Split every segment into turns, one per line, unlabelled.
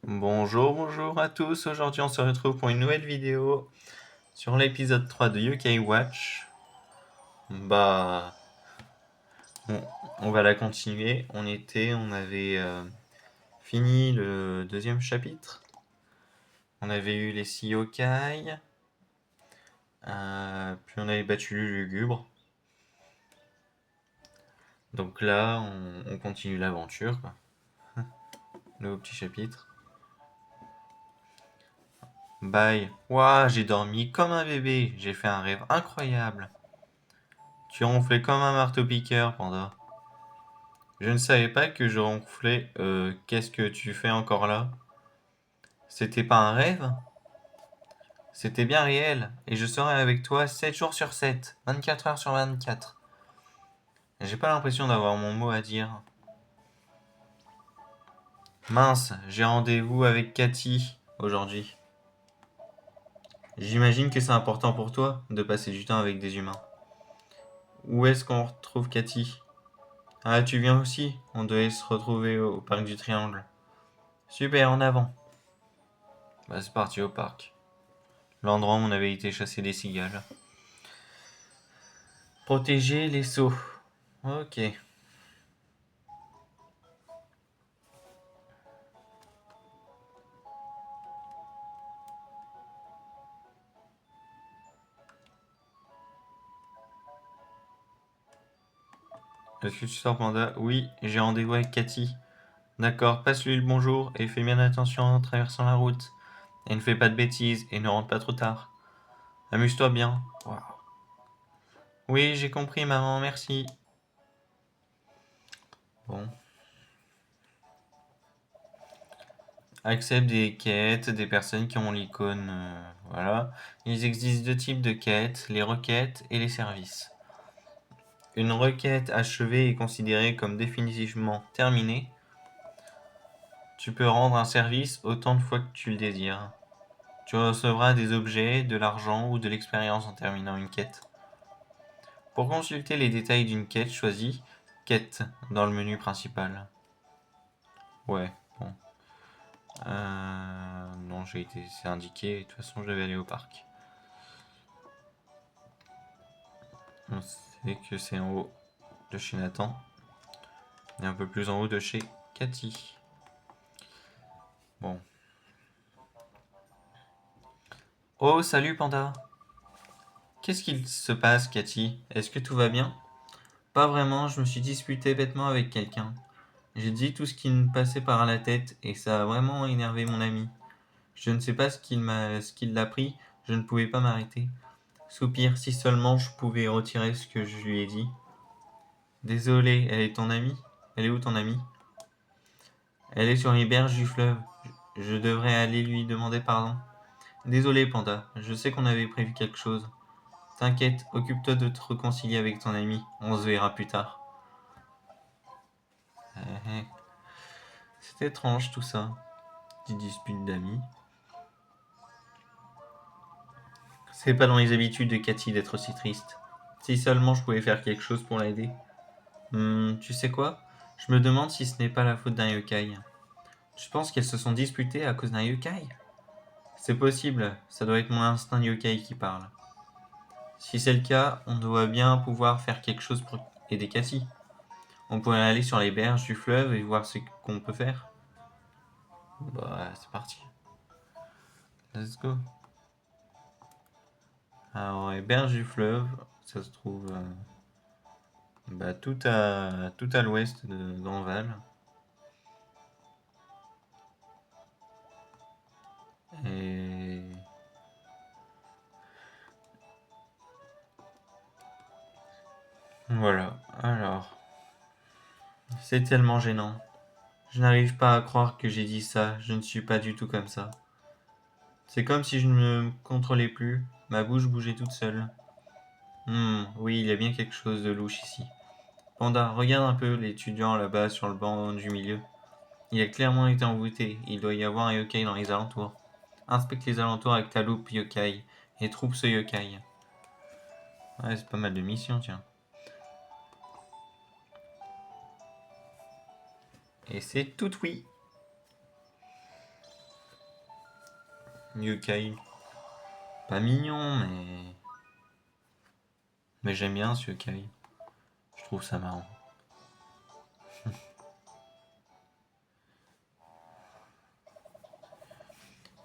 Bonjour à tous, aujourd'hui on se retrouve pour une nouvelle vidéo sur l'épisode 3 de Yokai Watch. Bah, on, on va la continuer, on avait fini le deuxième chapitre, on avait eu les 6 yokai, puis on avait battu le lugubre. Donc là, on continue l'aventure, quoi. Le petit chapitre. Bye. Ouah, j'ai dormi comme un bébé, j'ai fait un rêve incroyable. Tu ronflais comme un marteau-piqueur, Panda. Je ne savais pas que je ronflais. Qu'est-ce que tu fais encore là? C'était pas un rêve? C'était bien réel, et je serai avec toi 7 jours sur 7, 24 heures sur 24. J'ai pas l'impression d'avoir mon mot à dire. Mince, j'ai rendez-vous avec Cathy aujourd'hui. J'imagine que c'est important pour toi de passer du temps avec des humains. Où est-ce qu'on retrouve Cathy? Ah, tu viens aussi? On devait se retrouver au parc du Triangle. Super, en avant. Bah, c'est parti au parc. L'endroit où on avait été chasser des cigales. Protéger les seaux. Ok. Est-ce que tu sors, Panda? Oui, j'ai rendez-vous avec Cathy. D'accord, passe-lui le bonjour et fais bien attention en traversant la route. Et ne fais pas de bêtises et ne rentre pas trop tard. Amuse-toi bien. Waouh. Oui, j'ai compris, maman, merci. Bon. Accepte des quêtes, des personnes qui ont l'icône. Voilà. Il existe deux types de quêtes, les requêtes et les services. Une requête achevée est considérée comme définitivement terminée. Tu peux rendre un service autant de fois que tu le désires. Tu recevras des objets, de l'argent ou de l'expérience en terminant une quête. Pour consulter les détails d'une quête, choisis Quête dans le menu principal. Ouais, bon. Non, c'est indiqué. De toute façon, je devais aller au parc. On sait que c'est en haut de chez Nathan. Et un peu plus en haut de chez Cathy. Bon. Oh, salut Panda. Qu'est-ce qu'il se passe, Cathy? Est-ce que tout va bien? Pas vraiment, je me suis disputé bêtement avec quelqu'un. J'ai dit tout ce qui me passait par la tête et ça a vraiment énervé mon ami. Je ne sais pas ce qu'il l'a pris, je ne pouvais pas m'arrêter. Soupir, si seulement je pouvais retirer ce que je lui ai dit. Désolé, elle est ton amie? Elle est où ton amie? Elle est sur les berges du fleuve. Je devrais aller lui demander pardon. Désolé, Panda, je sais qu'on avait prévu quelque chose. T'inquiète, occupe-toi de te réconcilier avec ton ami. On se verra plus tard. C'est étrange tout ça. Petite dispute d'amis. C'est pas dans les habitudes de Cathy d'être aussi triste. Si seulement je pouvais faire quelque chose pour l'aider. Tu sais quoi? Je me demande si ce n'est pas la faute d'un yokai. Je pense qu'elles se sont disputées à cause d'un yokai. C'est possible, ça doit être mon instinct yokai qui parle. Si c'est le cas, on doit bien pouvoir faire quelque chose pour aider Cathy. On pourrait aller sur les berges du fleuve et voir ce qu'on peut faire. Bah, c'est parti. Let's go. Alors, les berges du fleuve, ça se trouve bah, tout à l'ouest d'Anval. Et voilà. Alors, c'est tellement gênant. Je n'arrive pas à croire que j'ai dit ça. Je ne suis pas du tout comme ça. C'est comme si je ne me contrôlais plus. Ma bouche bougeait toute seule. Oui, il y a bien quelque chose de louche ici. Panda, regarde un peu l'étudiant là-bas sur le banc du milieu. Il a clairement été envoûté. Il doit y avoir un yokai dans les alentours. Inspecte les alentours avec ta loupe yokai et trouve ce yokai. Ouais, c'est pas mal de missions, tiens. Et c'est tout oui. Yokai. Pas mignon, mais j'aime bien ce yokai. Je trouve ça marrant.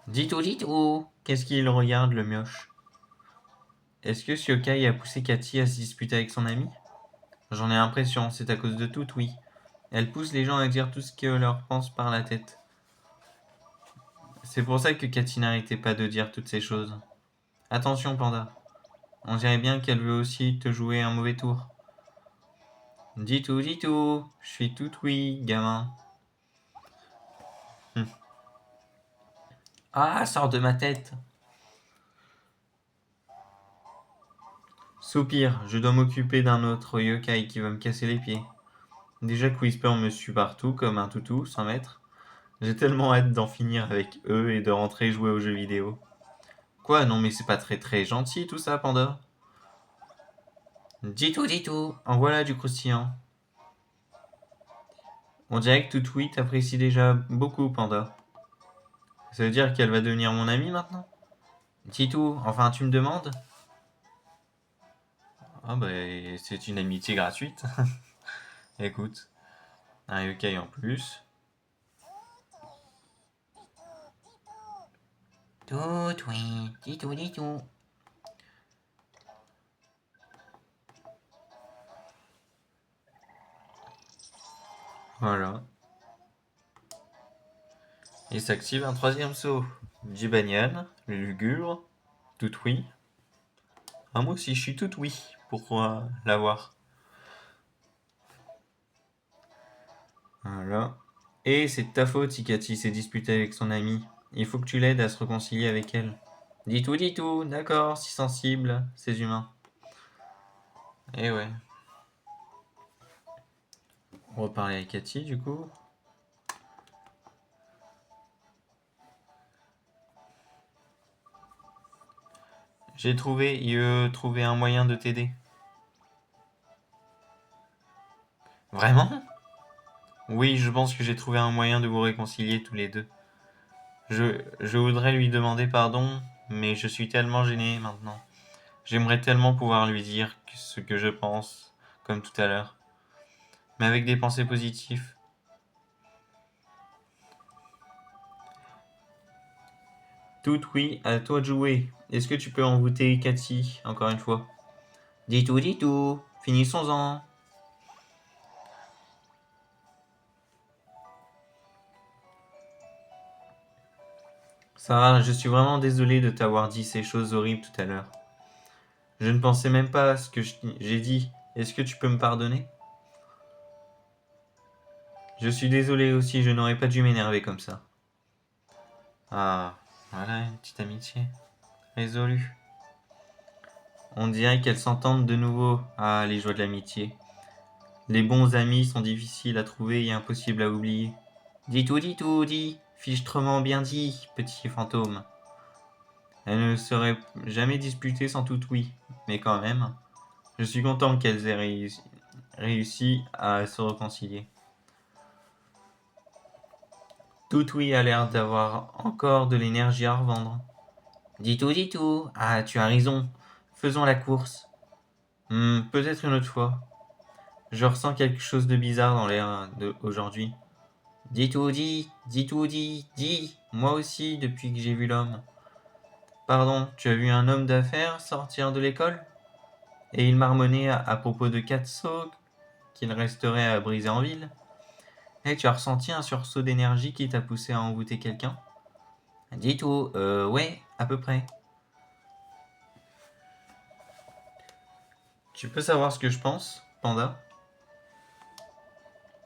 Dites-tout. Qu'est-ce qu'il regarde, le mioche? Est-ce que ce yokai a poussé Cathy à se disputer avec son ami? J'en ai l'impression, c'est à cause de tout, oui. Elle pousse les gens à dire tout ce que leur pense par la tête. C'est pour ça que Cathy n'arrêtait pas de dire toutes ces choses. Attention, Panda. On dirait bien qu'elle veut aussi te jouer un mauvais tour. Dis-tout. Je suis tout oui, gamin. Ah, sors de ma tête. Soupir, je dois m'occuper d'un autre yokai qui va me casser les pieds. Déjà que Whisper me suit partout comme un toutou, sans mètres. J'ai tellement hâte d'en finir avec eux et de rentrer jouer aux jeux vidéo. Quoi? Non mais c'est pas très gentil tout ça, Panda. Dis-tout. En voilà du croustillant. On dirait que Toutoui t'apprécie déjà beaucoup, Panda. Ça veut dire qu'elle va devenir mon amie maintenant? Titou, enfin tu me demandes? Ah bah c'est une amitié gratuite. Écoute, un yokai en plus. Toutoui, Titou. Voilà. Et s'active un troisième saut. Jibanian, le lugubre, Toutoui. Ah moi aussi je suis Toutoui pour l'avoir. Voilà. Et c'est de ta faute si Cathy s'est disputée avec son amie. Il faut que tu l'aides à se réconcilier avec elle. Dis tout, d'accord, si sensible, ces humains. Eh ouais. On va parler avec Cathy du coup. J'ai trouvé un moyen de t'aider. Vraiment? Oui, je pense que j'ai trouvé un moyen de vous réconcilier tous les deux. Je voudrais lui demander pardon, mais je suis tellement gêné maintenant. J'aimerais tellement pouvoir lui dire ce que je pense, comme tout à l'heure. Mais avec des pensées positives. Tout oui, à toi de jouer. Est-ce que tu peux envoûter Cathy, encore une fois? Dis tout, finissons-en. Sarah, je suis vraiment désolé de t'avoir dit ces choses horribles tout à l'heure. Je ne pensais même pas à ce que j'ai dit. Est-ce que tu peux me pardonner? Je suis désolé aussi, je n'aurais pas dû m'énerver comme ça. Ah, voilà une petite amitié. Résolue. On dirait qu'elles s'entendent de nouveau. Ah, les joies de l'amitié. Les bons amis sont difficiles à trouver et impossibles à oublier. Dis, fichtrement bien dit, petit fantôme. Elles ne seraient jamais disputées sans tout oui, mais quand même, je suis content qu'elles aient réussi à se réconcilier. Tout oui a l'air d'avoir encore de l'énergie à revendre. Dis tout. Ah, tu as raison. Faisons la course. Peut-être une autre fois. Je ressens quelque chose de bizarre dans l'air aujourd'hui. Dis. Moi aussi, depuis que j'ai vu l'homme. Pardon, tu as vu un homme d'affaires sortir de l'école? Et il marmonnait à propos de 4 sauts qu'il resterait à briser en ville. Et tu as ressenti un sursaut d'énergie qui t'a poussé à envoûter quelqu'un? Ouais, à peu près. Tu peux savoir ce que je pense, Panda?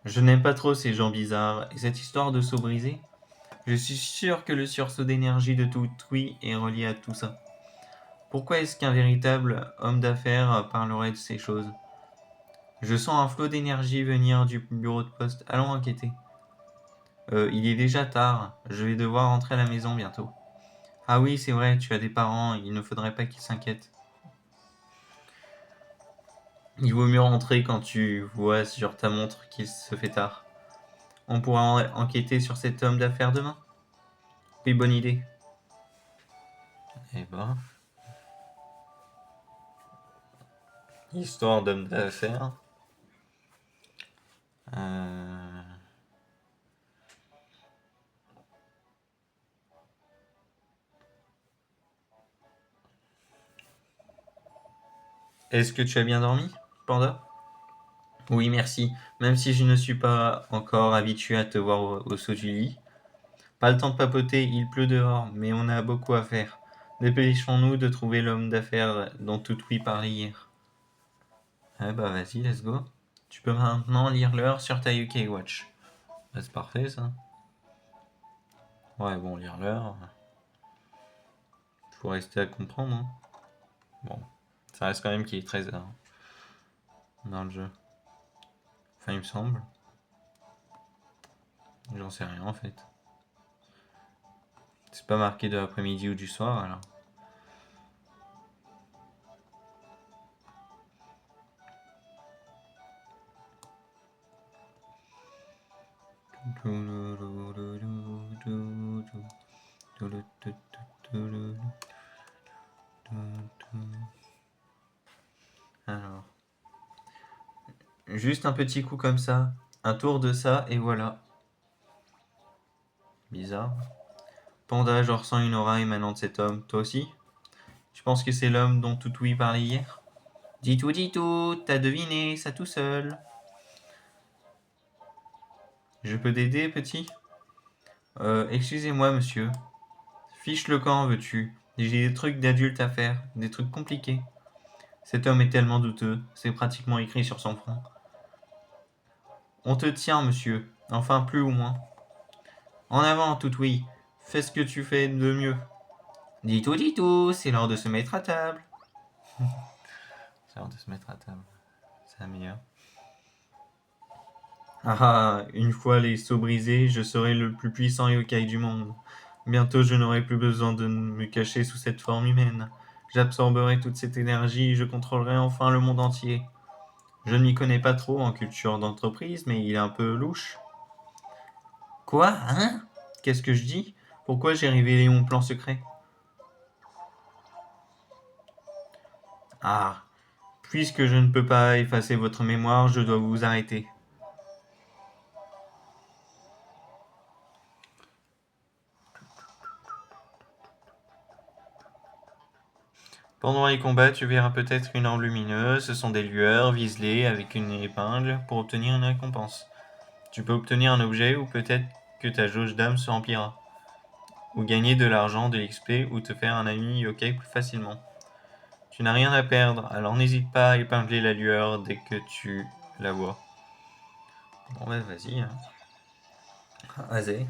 Je n'aime pas trop ces gens bizarres, et cette histoire de saut brisé, je suis sûr que le sursaut d'énergie de Toutoui est relié à tout ça. Pourquoi est-ce qu'un véritable homme d'affaires parlerait de ces choses? Je sens un flot d'énergie venir du bureau de poste. Allons enquêter. Il est déjà tard. Je vais devoir rentrer à la maison bientôt. Ah oui, c'est vrai, tu as des parents. Il ne faudrait pas qu'ils s'inquiètent. Il vaut mieux rentrer quand tu vois sur ta montre qu'il se fait tard. On pourra enquêter sur cet homme d'affaires demain. Oui, bonne idée. Eh ben, histoire d'homme d'affaires. Euh, Est-ce que tu as bien dormi, Panda? Oui, merci. Même si je ne suis pas encore habitué à te voir au saut du lit. Pas le temps de papoter, il pleut dehors, mais on a beaucoup à faire. Dépêchons-nous de trouver l'homme d'affaires dont Toutoui parlait hier. Eh bah vas-y, let's go. Tu peux maintenant lire l'heure sur ta UK Watch. Bah, c'est parfait ça. Ouais, bon, lire l'heure. Faut rester à comprendre, hein. Bon, ça reste quand même qu'il est 13h dans le jeu. Enfin, il me semble. J'en sais rien en fait. C'est pas marqué de l'après-midi ou du soir alors. Alors, juste un petit coup comme ça, un tour de ça et voilà. Bizarre. Panda, je ressens une aura émanant de cet homme. Toi aussi? Tu penses que c'est l'homme dont Toutoui parlait hier? Dis tout, t'as deviné, ça tout seul. Je peux t'aider, petit? Excusez-moi, monsieur. Fiche le camp, veux-tu? J'ai des trucs d'adulte à faire, des trucs compliqués. Cet homme est tellement douteux, c'est pratiquement écrit sur son front. On te tient, monsieur. Enfin, plus ou moins. En avant, Toutoui. Fais ce que tu fais de mieux. Dis tout, c'est l'heure de se mettre à table. C'est l'heure de se mettre à table. C'est la meilleure. Ah, une fois les seaux brisés, je serai le plus puissant yokai du monde. Bientôt, je n'aurai plus besoin de me cacher sous cette forme humaine. J'absorberai toute cette énergie et je contrôlerai enfin le monde entier. Je ne m'y connais pas trop en culture d'entreprise, mais il est un peu louche. Quoi? Hein? Qu'est-ce que je dis? Pourquoi j'ai révélé mon plan secret? Ah, puisque je ne peux pas effacer votre mémoire, je dois vous arrêter. Pendant les combats, tu verras peut-être une orbe lumineuse. Ce sont des lueurs, vise-les avec une épingle pour obtenir une récompense. Tu peux obtenir un objet ou peut-être que ta jauge d'âme se remplira. Ou gagner de l'argent, de l'XP ou te faire un ami yokai plus facilement. Tu n'as rien à perdre, alors n'hésite pas à épingler la lueur dès que tu la vois. Bon bah vas-y, hein. Vas-y.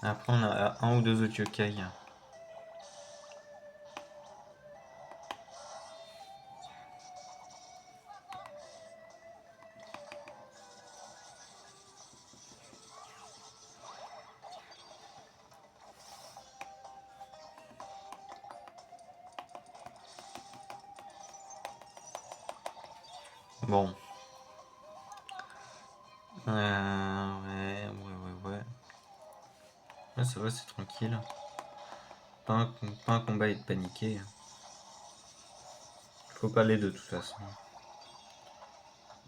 Après on a un ou deux autres yokai. Bon. Ouais. Ouais, ça va, c'est tranquille. Pas un combat et de paniquer. Faut pas aller de toute façon.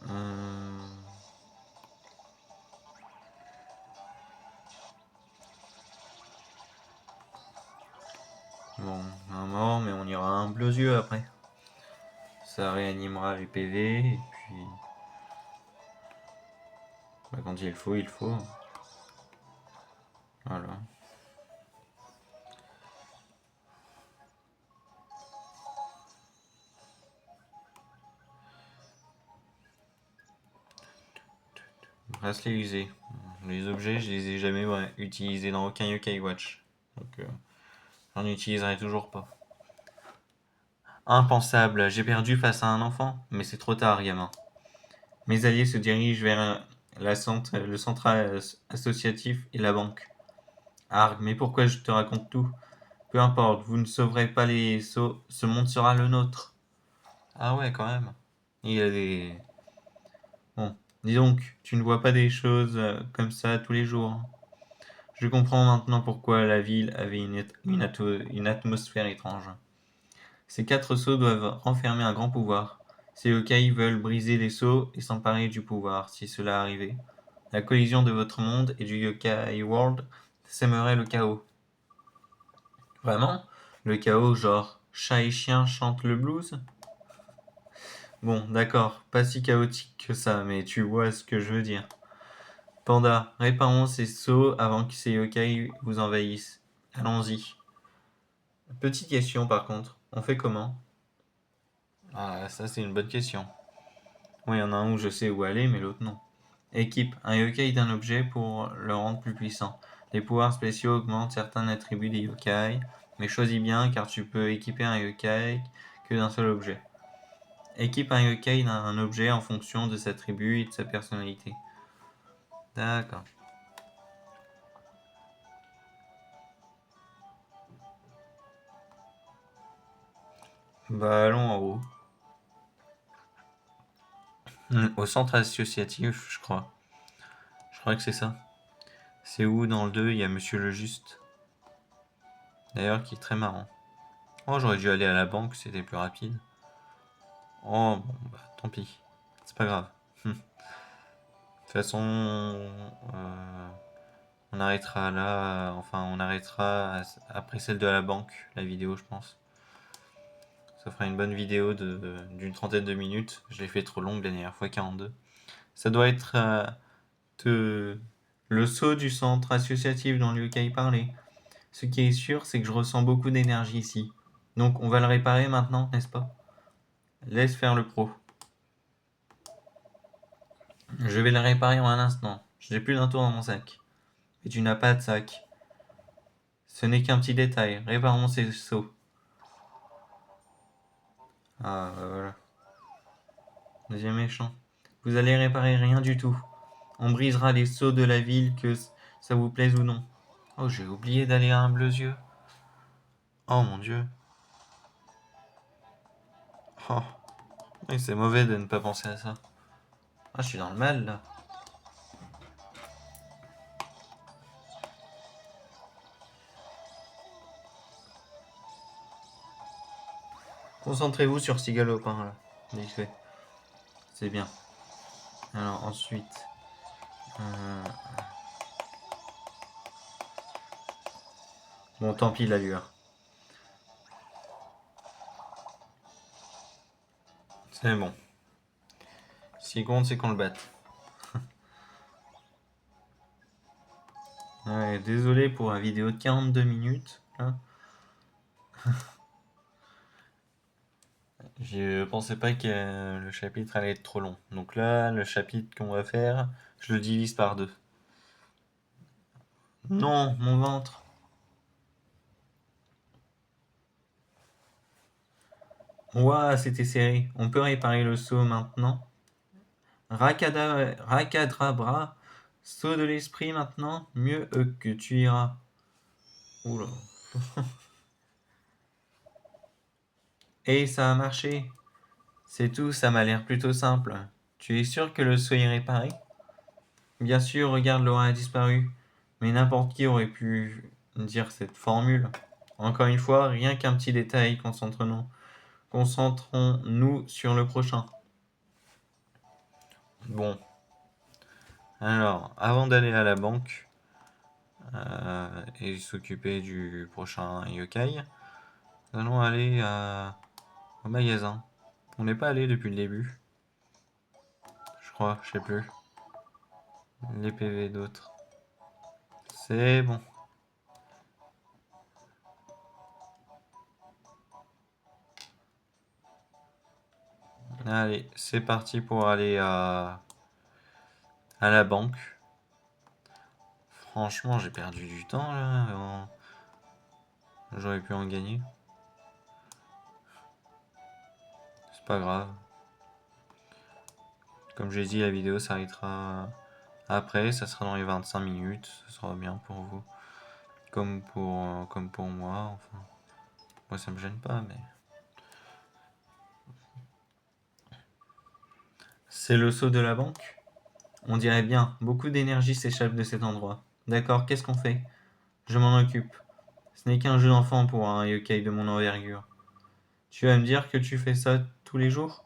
Euh, Bon, un mort, mais on ira un bleu yeux après. Ça réanimera les PV, et puis bah, quand il faut, il faut. Voilà. Bracelet usé. Les objets, je les ai jamais utilisés dans aucun Yokai Watch. Donc j'en utiliserai toujours pas. Impensable, j'ai perdu face à un enfant, mais c'est trop tard, gamin. Mes alliés se dirigent vers le centre associatif et la banque. Arg, mais pourquoi je te raconte tout? Peu importe, vous ne sauverez pas les sauts, ce monde sera le nôtre. Ah ouais, quand même. Il y a des... Bon, dis donc, tu ne vois pas des choses comme ça tous les jours. Je comprends maintenant pourquoi la ville avait une atmosphère étrange. Ces 4 sceaux doivent renfermer un grand pouvoir. Ces yokai veulent briser les sceaux et s'emparer du pouvoir, si cela arrivait. La collision de votre monde et du yokai world sèmerait le chaos. Vraiment? Le chaos, genre chat et chien chantent le blues? Bon, d'accord, pas si chaotique que ça, mais tu vois ce que je veux dire. Panda, réparons ces sceaux avant que ces yokai vous envahissent. Allons-y. Petite question par contre, on fait comment? Ah, ça c'est une bonne question. Oui, il y en a un où je sais où aller, mais l'autre non. Équipe, un yokai d'un objet pour le rendre plus puissant. Les pouvoirs spéciaux augmentent certains attributs des yokai, mais choisis bien car tu peux équiper un yokai que d'un seul objet. Équipe un yokai d'un objet en fonction de ses attributs et de sa personnalité. D'accord. Bah allons en haut. Au centre associatif, je crois. Je crois que c'est ça. C'est où dans le 2 il y a Monsieur le Juste. D'ailleurs, qui est très marrant. Oh, j'aurais dû aller à la banque, c'était plus rapide. Oh, bon, bah tant pis. C'est pas grave. De toute façon, on arrêtera là. Enfin, on arrêtera après celle de la banque, la vidéo, je pense. Ça fera une bonne vidéo d'une trentaine de minutes. Je l'ai fait trop longue la dernière fois, 42. Ça doit être de, le saut du centre associatif dont Liukai parlait. Ce qui est sûr, c'est que je ressens beaucoup d'énergie ici. Donc on va le réparer maintenant, n'est-ce pas? Laisse faire le pro. Je vais le réparer en un instant. Je n'ai plus d'un tour dans mon sac. Et tu n'as pas de sac. Ce n'est qu'un petit détail. Réparons ces seaux. Ah, voilà. Deuxième méchant. Vous allez réparer rien du tout. On brisera les seaux de la ville, que ça vous plaise ou non. Oh, j'ai oublié d'aller à un bleu yeux. Oh mon dieu. Oh, oui, c'est mauvais de ne pas penser à ça. Ah, je suis dans le mal là. Concentrez-vous sur ces galopins là. Vite fait. C'est bien. Alors ensuite. euh, Bon, tant pis la lueur. C'est bon. Ce qui compte, c'est qu'on le batte. Ouais, désolé pour la vidéo de 42 minutes. Là. Je pensais pas que le chapitre allait être trop long. Donc là, le chapitre qu'on va faire, je le divise par deux. Non, mon ventre. Ouah, c'était serré. On peut réparer le seau maintenant. Racadabra. Saut de l'esprit maintenant. Mieux que tu iras. Oula. Et ça a marché. C'est tout, ça m'a l'air plutôt simple. Tu es sûr que le seau est réparé? Bien sûr, regarde, Laura a disparu. Mais n'importe qui aurait pu dire cette formule. Encore une fois, rien qu'un petit détail, concentrons-nous. Concentrons-nous sur le prochain. Bon, alors, avant d'aller à la banque et s'occuper du prochain yokai, nous allons aller au magasin. On n'est pas allé depuis le début, je crois, je sais plus. Les PV d'autres. C'est bon. Allez, c'est parti pour aller à la banque. Franchement, j'ai perdu du temps là. J'aurais pu en gagner. C'est pas grave. Comme j'ai dit, la vidéo s'arrêtera après. Ça sera dans les 25 minutes. Ce sera bien pour vous. Comme pour moi. Enfin, moi ça me gêne pas, mais. C'est le sceau de la banque? On dirait bien, beaucoup d'énergie s'échappe de cet endroit. D'accord, qu'est-ce qu'on fait? Je m'en occupe. Ce n'est qu'un jeu d'enfant pour un yokai de mon envergure. Tu vas me dire que tu fais ça tous les jours?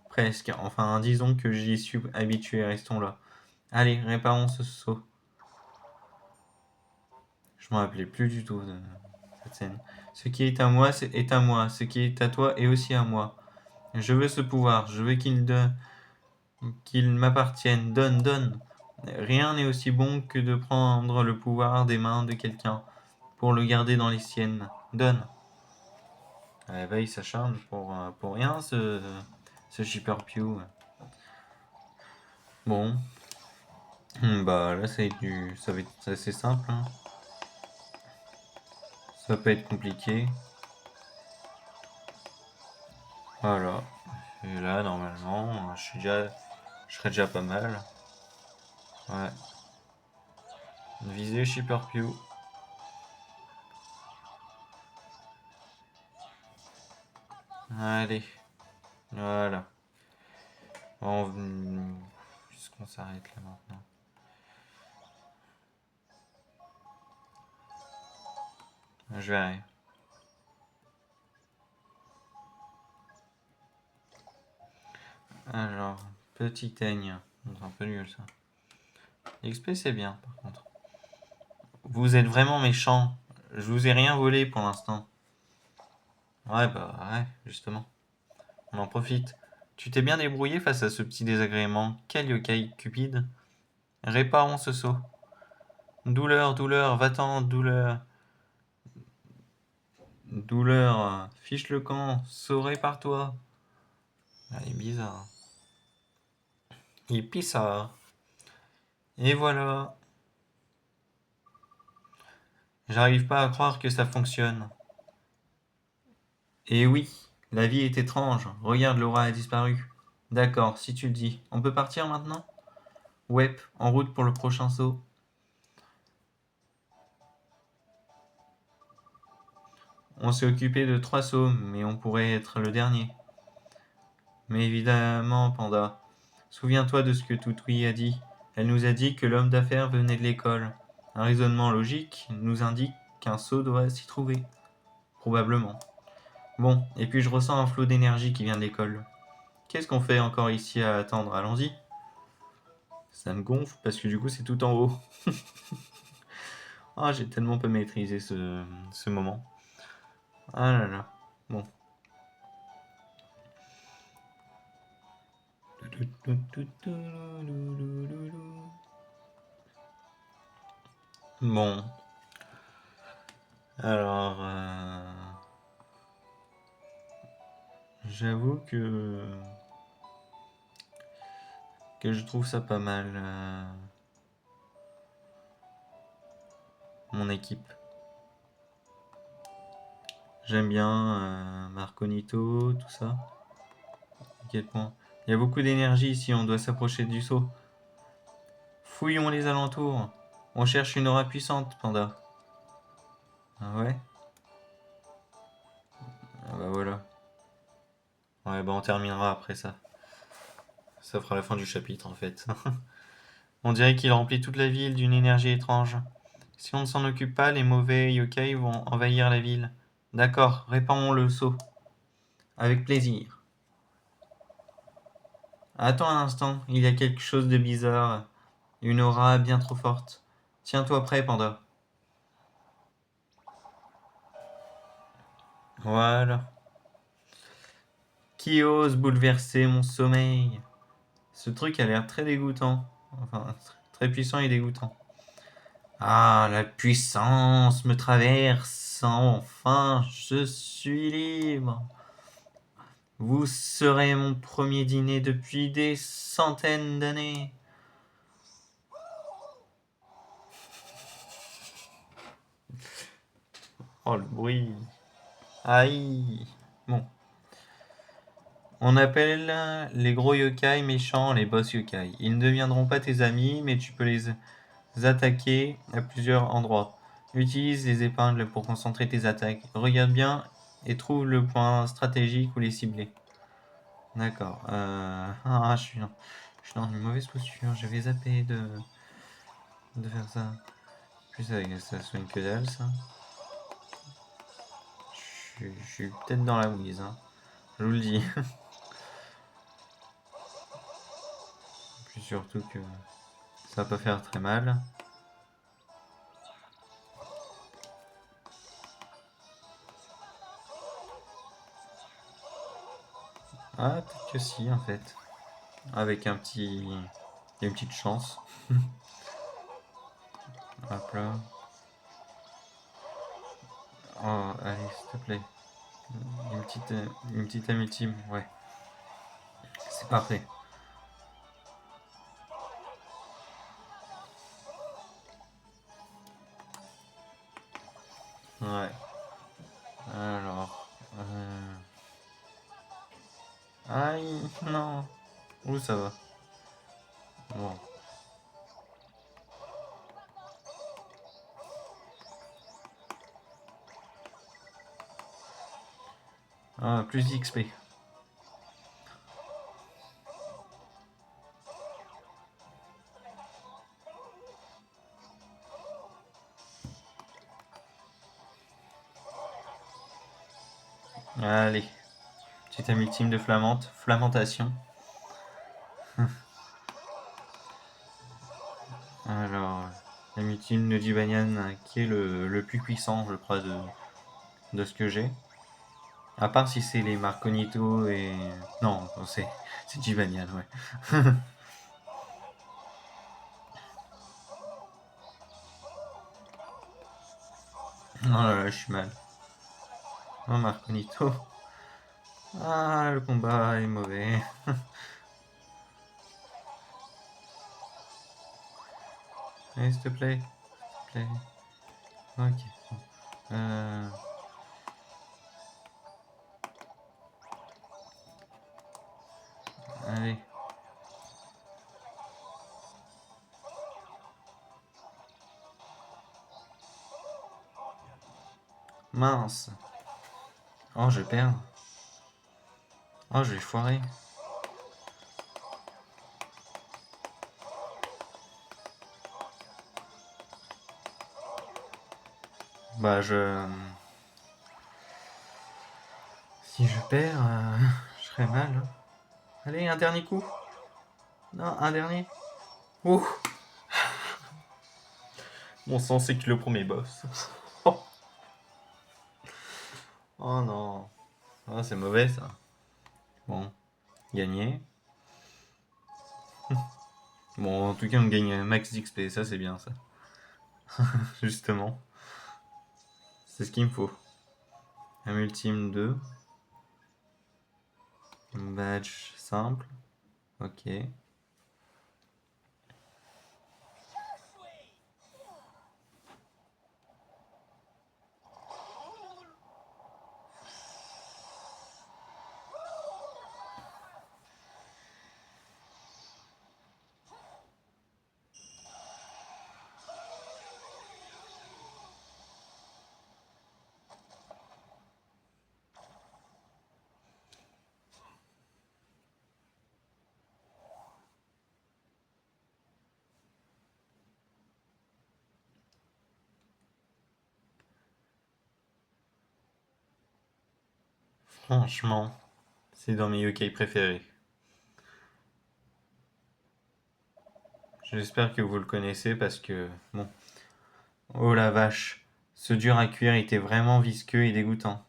Presque, enfin disons que j'y suis habitué, restons là. Allez, réparons ce seau. Je m'en rappelais plus du tout de cette scène. Ce qui est à moi, est à moi. Ce qui est à toi est aussi à moi. Je veux ce pouvoir. Je veux qu'il m'appartienne. Donne, donne. Rien n'est aussi bon que de prendre le pouvoir des mains de quelqu'un pour le garder dans les siennes. Donne. Eh ben, il s'acharne pour rien, ce Shipper Pew. Bon. Bah là, ça va être assez simple, hein. Ça peut être compliqué. Voilà. Et là, normalement, je serais déjà pas mal. Ouais. Viser Shipper Pew. Allez. Voilà. Puisqu'on s'arrête là maintenant. Je verrai. Alors, petit teigne. C'est un peu nul ça. XP c'est bien par contre. Vous êtes vraiment méchant. Je vous ai rien volé pour l'instant. Ouais bah ouais, justement. On en profite. Tu t'es bien débrouillé face à ce petit désagrément. Quel yokai cupide. Réparons ce saut. Douleur, douleur, va-t'en, douleur. Douleur, fiche le camp, saut répare-toi. Ah, il est bizarre. Il est pissard. Et voilà. J'arrive pas à croire que ça fonctionne. Et oui, la vie est étrange. Regarde, Laura a disparu. D'accord, si tu le dis. On peut partir maintenant? Ouais, en route pour le prochain saut. On s'est occupé de 3 sauts, mais on pourrait être le dernier. Mais évidemment, Panda. Souviens-toi de ce que Toutouille a dit. Elle nous a dit que l'homme d'affaires venait de l'école. Un raisonnement logique nous indique qu'un saut doit s'y trouver. Probablement. Bon, et puis je ressens un flot d'énergie qui vient de l'école. Qu'est-ce qu'on fait encore ici à attendre? Allons-y. Ça me gonfle parce que du coup c'est tout en haut. Ah, j'ai tellement pas maîtrisé ce moment. Ah là là. Bon. Bon. Alors, j'avoue que je trouve ça pas mal, mon équipe. J'aime bien Marconito, tout ça. À quel point. Il y a beaucoup d'énergie ici, on doit s'approcher du saut. Fouillons les alentours. On cherche une aura puissante, Panda. Ah ouais? Ah bah voilà. Ouais, bah on terminera après ça. Ça fera la fin du chapitre en fait. On dirait qu'il remplit toute la ville d'une énergie étrange. Si on ne s'en occupe pas, les mauvais yokai vont envahir la ville. D'accord, répandons le seau. Avec plaisir. Attends un instant, il y a quelque chose de bizarre. Une aura bien trop forte. Tiens-toi prêt, Panda. Voilà. Qui ose bouleverser mon sommeil? Ce truc a l'air très dégoûtant. Enfin, très puissant et dégoûtant. Ah, la puissance me traverse. Enfin, je suis libre. Vous serez mon premier dîner depuis des centaines d'années. Oh, le bruit. Aïe. Bon. On appelle les gros yokai méchants les boss yokai. Ils ne deviendront pas tes amis, mais tu peux les attaquer à plusieurs endroits. Utilise les épingles pour concentrer tes attaques. Regarde bien et trouve le point stratégique ou les cibler. D'accord. Ah, je suis dans une mauvaise posture. J'avais zappé de faire ça. En plus, avec ça soigne que dalle, ça. Je suis peut-être dans la mouise, hein. Je vous le dis. Puis surtout que ça va pas faire très mal. Ah, peut-être que si, en fait. Avec une petite chance. Hop là. Oh, allez, s'il te plaît. Une petite ultime, ouais. C'est parfait. Ouais. Alors. Aïe, non. Où ça va? Bon. Ah, plus d'XP. Allez. Petite âme ultime de flammante. Flammentation. Alors. L'âme ultime de Jibanyan, qui est le plus puissant, je crois, de ce que j'ai. À part si c'est les Marconito et. Non, c'est Jibanyan, ouais. Oh là là, je suis mal. Oh, Marconito. Ah, le combat est mauvais. Allez, s'il te plaît. S'il te plaît. Ok. Euh, allez. Mince. Oh, je perds. Oh, je vais foirer. Bah, si je perds, je serai mal, hein. Allez, un dernier coup. Non, un dernier. Ouh. Mon sang, c'est que le premier boss. Oh non. Oh, c'est mauvais, ça. Bon, gagné. Bon, en tout cas, on gagne max d'XP. Ça, c'est bien, ça. Justement. C'est ce qu'il me faut. Un ultime 2. Badge simple. Ok. Franchement, c'est dans mes yokai préférés. J'espère que vous le connaissez parce que, bon, oh la vache, ce dur à cuire était vraiment visqueux et dégoûtant.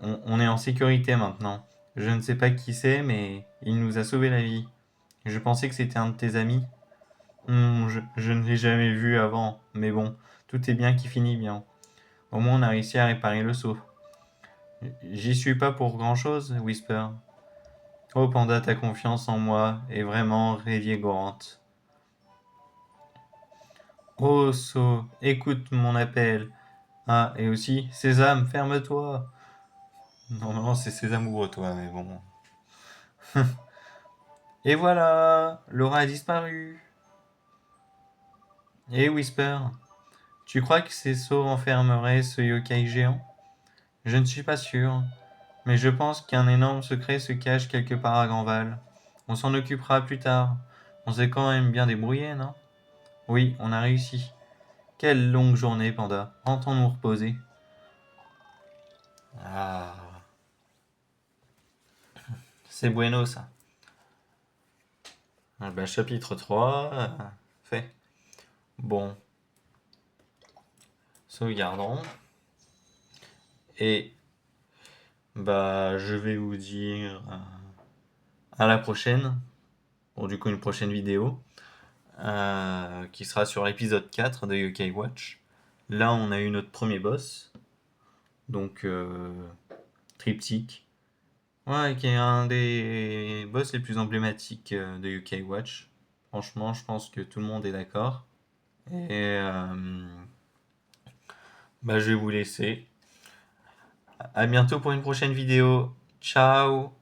On est en sécurité maintenant. Je ne sais pas qui c'est, mais il nous a sauvé la vie. Je pensais que c'était un de tes amis. Je ne l'ai jamais vu avant, mais bon, tout est bien qui finit bien. Au moins on a réussi à réparer le seau. J'y suis pas pour grand-chose, Whisper. Oh Panda, ta confiance en moi est vraiment révigorante. Oh So, écoute mon appel. Ah, et aussi, Sésame, ferme-toi. Normalement, c'est Sésame ouvre-toi, mais bon. Et voilà, Laura a disparu. Et Whisper, tu crois que ces sauts enfermeraient ce yokai géant? Je ne suis pas sûr. Mais je pense qu'un énorme secret se cache quelque part à Grandval. On s'en occupera plus tard. On s'est quand même bien débrouillé, non? Oui, on a réussi. Quelle longue journée, Panda. Rentrons nous reposer. Ah, c'est bueno ça. Ah bah, chapitre 3, fait. Bon, sauvegardons. Et bah, je vais vous dire à la prochaine, pour du coup une prochaine vidéo, qui sera sur l'épisode 4 de UK Watch. Là, on a eu notre premier boss, donc Triptyque. Ouais, qui est un des boss les plus emblématiques de UK Watch. Franchement, je pense que tout le monde est d'accord. Et bah, je vais vous laisser. À bientôt pour une prochaine vidéo. Ciao!